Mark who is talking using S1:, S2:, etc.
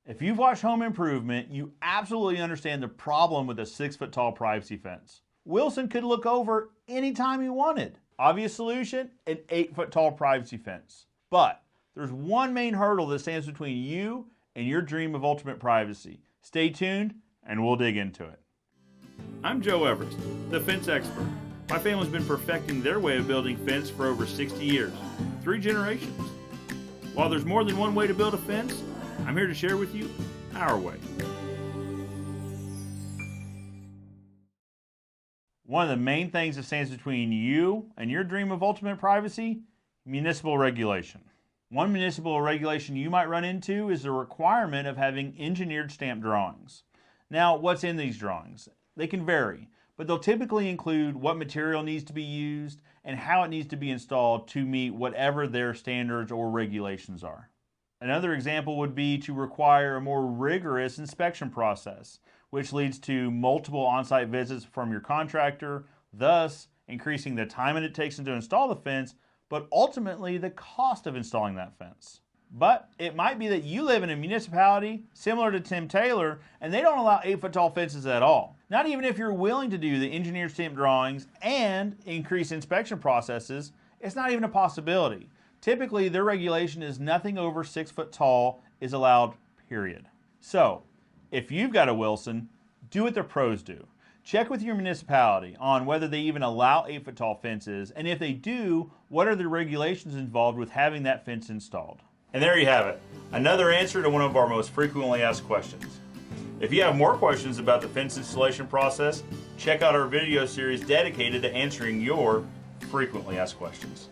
S1: If you've watched Home Improvement, you absolutely understand the problem with a 6-foot tall privacy fence. Wilson could look over anytime he wanted. Obvious solution, an 8-foot tall privacy fence. But there's one main hurdle that stands between you and your dream of ultimate privacy. Stay tuned and we'll dig into it. I'm Joe Everest, the fence expert. My family's been perfecting their way of building fence for over 60 years, 3 generations. While there's more than one way to build a fence, I'm here to share with you our way. One of the main things that stands between you and your dream of ultimate privacy, municipal regulation. One municipal regulation you might run into is the requirement of having engineered stamp drawings. Now, what's in these drawings? They can vary, but they'll typically include what material needs to be used and how it needs to be installed to meet whatever their standards or regulations are. Another example would be to require a more rigorous inspection process, which leads to multiple on-site visits from your contractor, thus increasing the time it takes to install the fence, but ultimately the cost of installing that fence. But it might be that you live in a municipality similar to Tim Taylor and they don't allow 8-foot tall fences at all. Not even if you're willing to do the engineered stamp drawings and increase inspection processes, it's not even a possibility. Typically, their regulation is nothing over 6 foot tall is allowed, period. So, if you've got a Wilson, do what the pros do. Check with your municipality on whether they even allow 8-foot tall fences, and if they do, what are the regulations involved with having that fence installed? And there you have it, another answer to one of our most frequently asked questions. If you have more questions about the fence installation process, check out our video series dedicated to answering your frequently asked questions.